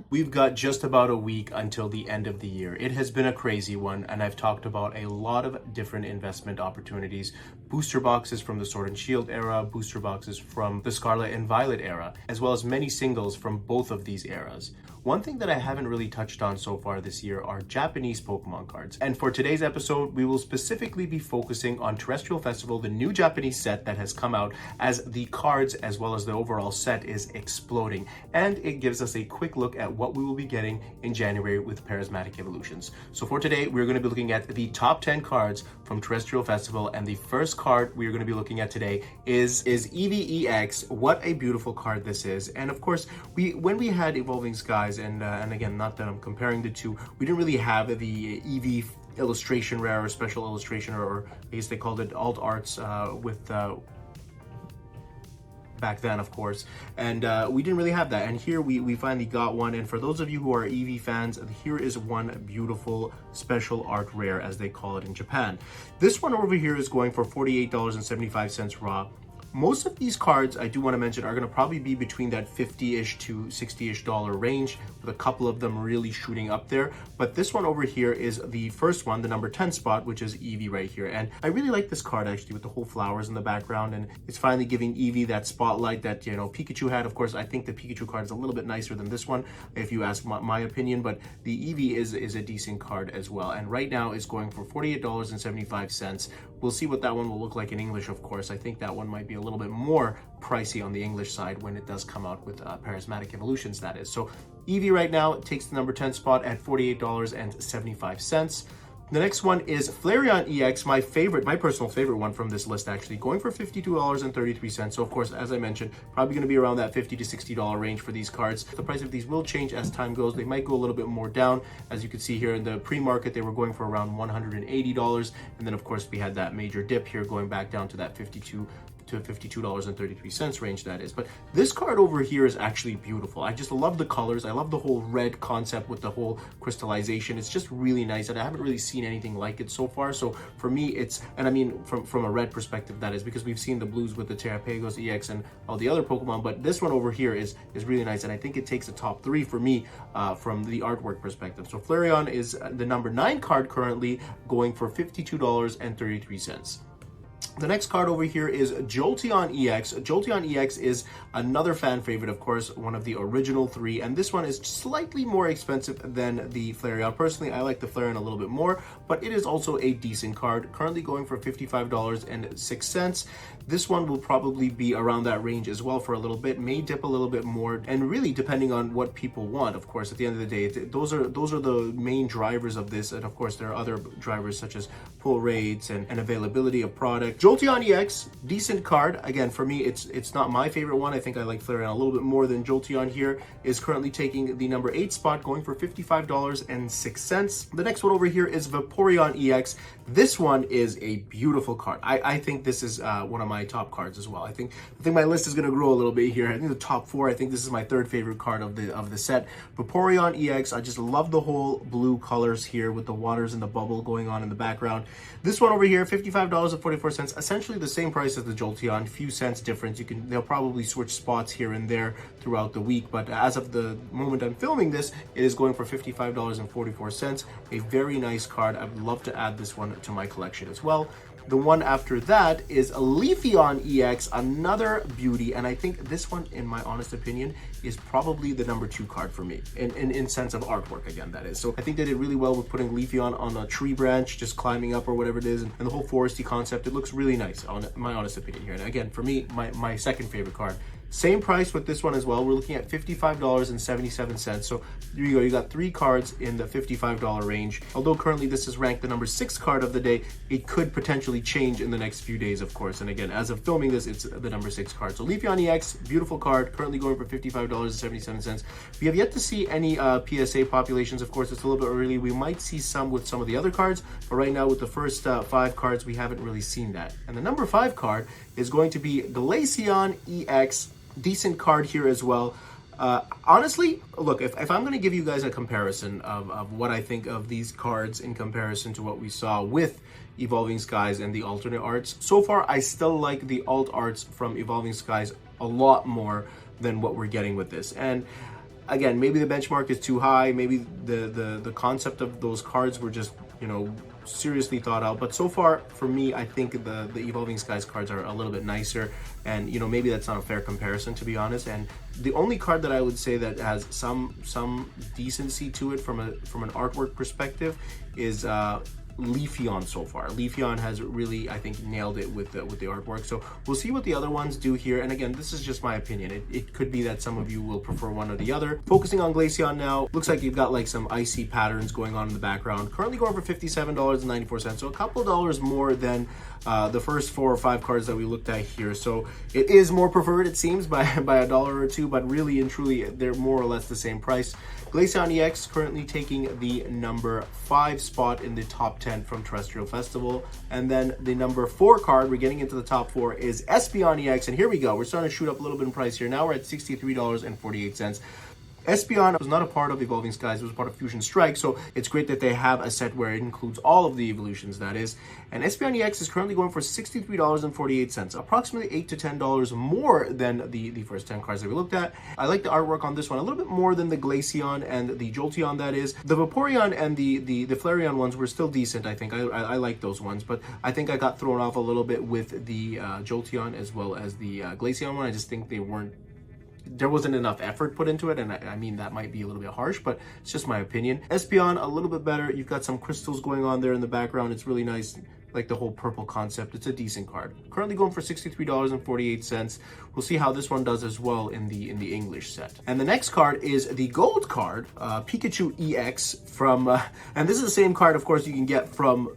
We've got just about a week until the end of the year. It has been a crazy one, and I've talked about a lot of different investment opportunities. Booster boxes from the Sword and Shield era, booster boxes from the Scarlet and Violet era, as well as many singles from both of these eras. One thing that I haven't really touched on so far this year are Japanese Pokemon cards. And for today's episode, we will specifically be focusing on Terastal Festival, the new Japanese set that has come out, as the cards as well as the overall set is exploding. And it gives us a quick look at what we will be getting in January with Prismatic Evolutions. So for today, we're going to be looking at the top 10 cards from Terastal Festival. And the first card we're going to be looking at today is Eevee EX. What a beautiful card this is. And of course, when we had Evolving Skies, and again, not that I'm comparing the two, we didn't really have the Eevee illustration rare or special illustration, or I guess they called it alt arts with back then, of course, and we didn't really have that, and here we finally got one. And for those of you who are Eevee fans, here is one beautiful special art rare, as they call it in Japan. This one over here is going for $48.75 raw. Most of these cards, I do want to mention, are going to probably be between that 50-ish to 60-ish dollar range, with a couple of them really shooting up there. But this one over here is the first one, the number 10 spot, which is Eevee right here. And I really like this card, actually, with the whole flowers in the background, and it's finally giving Eevee that spotlight that, you know, Pikachu had. Of course, I think the Pikachu card is a little bit nicer than this one, if you ask my opinion, but the Eevee is a decent card as well. And right now is going for $48.75. We'll see what that one will look like in English, of course. I think that one might be a little bit more pricey on the English side when it does come out with Prismatic Evolutions, that is. So Eevee right now takes the number 10 spot at $48.75. The next one is Vaporeon EX, my personal favorite one from this list, actually, going for $52.33. So of course, as I mentioned, probably going to be around that $50 to $60 range for these cards. The price of these will change as time goes. They might go a little bit more down. As you can see here in the pre-market, they were going for around $180. And then of course, we had that major dip here going back down to that $52 to $52.33 range, that is. But this card over here is actually beautiful. I just love the colors. I love the whole red concept with the whole crystallization. It's just really nice, and I haven't really seen anything like it so far. So for me, it's, and I mean from a red perspective, that is, because we've seen the blues with the Terastal EX and all the other Pokemon, but this one over here is really nice, and I think it takes a top 3 for me from the artwork perspective. So Vaporeon is the number 9 card currently, going for $52.33. The next card over here is Jolon EX. Jolon EX is another fan favorite, of course, one of the original 3, and this one is slightly more expensive than the Vaporeon. Personally, I like the Vaporeon a little bit more, but it is also a decent card, currently going for $55.06. This one will probably be around that range as well for a little bit, may dip a little bit more, and really depending on what people want. Of course, at the end of the day, those are the main drivers of this, and of course there are other drivers such as pull rates and availability of product. Jolon EX, decent card. Again, for me, it's not my favorite one. I think I like Vaporeon a little bit more than Jolon here. Is currently taking the number 8 spot, going for $55.06. The next one over here is Vaporeon EX. This one is a beautiful card. I think this is one of my top cards as well. I think my list is going to grow a little bit here. I think the top 4. I think this is my 3rd favorite card of the set. Vaporeon EX. I just love the whole blue colors here with the waters and the bubble going on in the background. This one over here, $55.44. Essentially the same price as the Jolteon, few cents difference. They'll probably switch spots here and there throughout the week, but as of the moment I'm filming this, it is going for $55.44. A very nice card. I would love to add this one to my collection as well. The one after that is a Leafeon EX, another beauty, and I think this one, in my honest opinion, is probably the number 2 card for me, in sense of artwork, again, that is. So I think they did really well with putting Leafeon on a tree branch, just climbing up or whatever it is, and the whole foresty concept. It looks really nice, in my honest opinion here. And again, for me, my 2nd favorite card. Same price with this one as well. We're looking at $55.77. So there you go. You got 3 cards in the $55 range. Although currently this is ranked the number 6 card of the day, it could potentially change in the next few days, of course. And again, as of filming this, it's the number 6 card. So Leafeon EX, beautiful card, currently going for $55.77. We have yet to see any PSA populations. Of course, it's a little bit early. We might see some with some of the other cards, but right now with the first 5 cards, we haven't really seen that. And the number 5 card is going to be Galarian EX. Decent card here as well. Honestly, look, if I'm going to give you guys a comparison of what I think of these cards in comparison to what we saw with Evolving Skies and the alternate arts, so far I still like the alt arts from Evolving Skies a lot more than what we're getting with this. And again, maybe the benchmark is too high. Maybe the concept of those cards were just, you know, seriously thought out. But so far, for me, I think the Evolving Skies cards are a little bit nicer. And, you know, maybe that's not a fair comparison, to be honest. And the only card that I would say that has some decency to it from an artwork perspective is Leafeon so far. Leafeon has really, I think, nailed it with the artwork. So we'll see what the other ones do here. And again, this is just my opinion. It could be that some of you will prefer one or the other. Focusing on Glaceon now, looks like you've got like some icy patterns going on in the background. Currently going for $57.94, so a couple dollars more than the first 4 or 5 cards that we looked at here. So it is more preferred, it seems, by a dollar or two, but really and truly, they're more or less the same price. Glaceon EX currently taking the number 5 spot in the top 10 from Terastal Festival. And then the number 4 card, we're getting into the top 4, is Espeon EX. And here we go. We're starting to shoot up a little bit in price here. Now we're at $63.48. Espeon was not a part of Evolving Skies, it was part of Fusion Strike, so it's great that they have a set where it includes all of the evolutions, that is. And Espeon EX is currently going for $63.48, approximately $8 to $10 more than the first 10 cards that we looked at. I like the artwork on this one a little bit more than the Glaceon and the Jolteon, that is. The Vaporeon and the Flareon ones were still decent, I think. I like those ones, but I think I got thrown off a little bit with the Jolteon as well as the Glaceon one. I just think there wasn't enough effort put into it, and I mean, that might be a little bit harsh, but it's just my opinion. Espeon, a little bit better. You've got some crystals going on there in the background. It's really nice, like the whole purple concept. It's a decent card. Currently going for $63.48. We'll see how this one does as well in the English set. And the next card is the gold card, Pikachu EX from, and this is the same card, of course, you can get from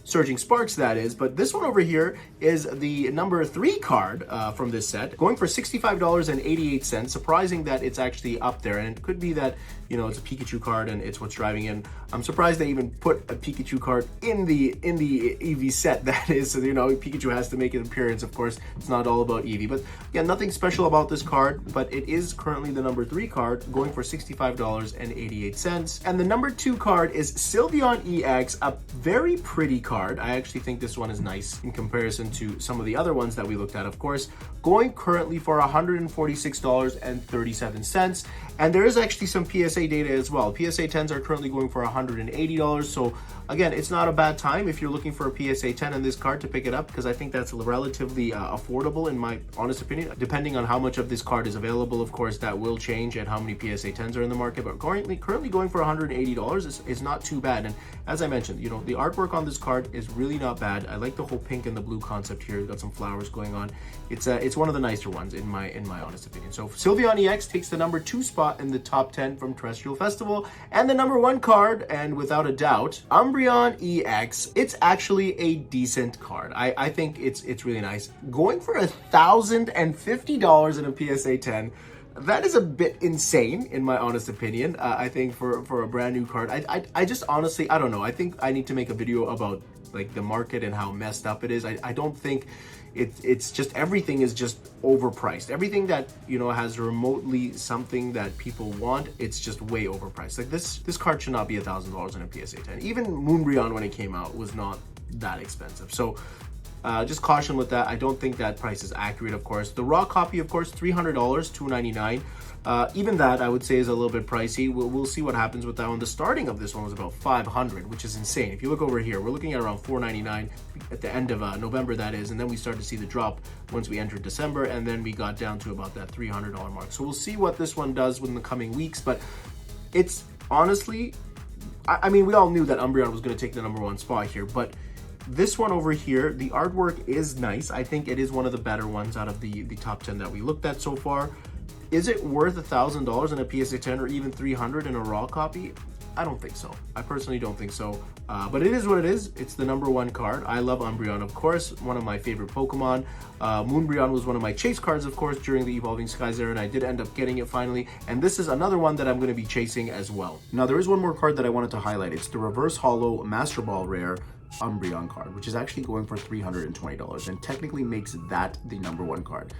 Surging Sparks, that is, but this one over here is the number 3 card from this set, going for $65.88. Surprising that it's actually up there, and it could be that, you know, it's a Pikachu card and it's what's driving in. I'm surprised they even put a Pikachu card in the Eevee set, that is. So, you know, Pikachu has to make an appearance, of course. It's not all about Eevee, but yeah, nothing special about this card, but it is currently the number 3 card, going for $65.88. And the number 2 card is Sylveon EX, a very pretty card. I actually think this one is nice in comparison to some of the other ones that we looked at, of course, going currently for $146.37. And there is actually some PSA data as well. PSA 10s are currently going for $180. So again, it's not a bad time if you're looking for a PSA 10 in this card to pick it up, because I think that's relatively affordable in my honest opinion. Depending on how much of this card is available, of course, that will change, and how many PSA 10s are in the market. But currently going for $180 is not too bad. And as I mentioned, you know, the artwork on this card is really not bad. I like the whole pink and the blue concept here. You've got some flowers going on. It's one of the nicer ones in my honest opinion. So Sylveon EX takes the number 2 spot in the top 10 from Terastal Festival, and the number 1 card, and without a doubt, Umbreon EX. It's actually a decent card. I think it's really nice. Going for $1,050 in a PSA 10. That is a bit insane, in my honest opinion. I think for a brand new card, I just honestly, I don't know. I think I need to make a video about like the market and how messed up it is. I don't think it's just, everything is just overpriced. Everything that, you know, has remotely something that people want, it's just way overpriced. Like this card should not be $1,000 in a PSA 10. Even Umbreon, when it came out, was not that expensive. So just caution with that. I don't think that price is accurate, of course. The raw copy, of course, $300, $299. Even that, I would say, is a little bit pricey. We'll see what happens with that one. The starting of this one was about $500, which is insane. If you look over here, we're looking at around $499 at the end of November, that is, and then we started to see the drop once we entered December, and then we got down to about that $300 mark. So we'll see what this one does within the coming weeks, but it's honestly, I mean, we all knew that Umbreon was going to take the number 1 spot here, but this one over here, the artwork is nice. I think it is one of the better ones out of the top 10 that we looked at so far. Is it worth $1,000 in a PSA 10 or even $300 in a raw copy? I don't think so. I personally don't think so. But it is what it is. It's the number 1 card. I love Umbreon, of course, one of my favorite Pokemon. Moonbreon was one of my chase cards, of course, during the Evolving Skies era, and I did end up getting it finally. And this is another one that I'm going to be chasing as well. Now, there is one more card that I wanted to highlight. It's the Reverse Holo Master Ball Rare Umbreon card, which is actually going for $320 and technically makes that the number 1 card.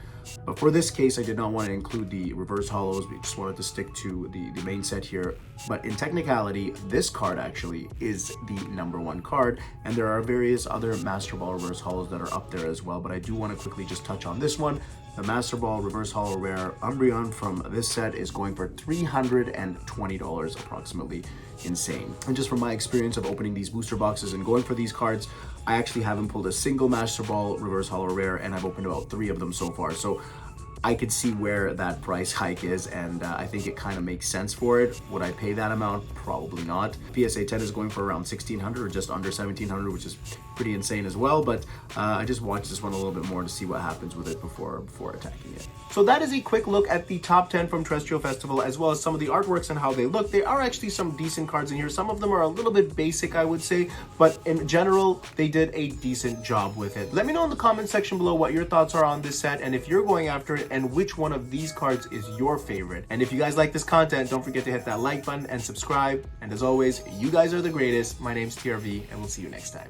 But for this case, I did not want to include the reverse holos. We just wanted to stick to the main set here. But in technicality, this card actually is the number 1 card, and there are various other Master Ball reverse holos that are up there as well. But I do want to quickly just touch on this one. The Master Ball Reverse Holo Rare Umbreon from this set is going for $320 approximately. Insane. And just from my experience of opening these booster boxes and going for these cards, I actually haven't pulled a single Master Ball Reverse Holo Rare, and I've opened about 3 of them so far. So I could see where that price hike is, and I think it kind of makes sense for it. Would I pay that amount? Probably not. PSA 10 is going for around 1600 or just under 1700, which is pretty insane as well, but I just watched this one a little bit more to see what happens with it before attacking it. So that is a quick look at the top 10 from Terastal Festival, as well as some of the artworks and how they look. There are actually some decent cards in here. Some of them are a little bit basic, I would say, but in general, they did a decent job with it. Let me know in the comment section below what your thoughts are on this set, and if you're going after it, and which one of these cards is your favorite. And if you guys like this content, don't forget to hit that like button and subscribe. And as always, you guys are the greatest. My name's TRV, and we'll see you next time.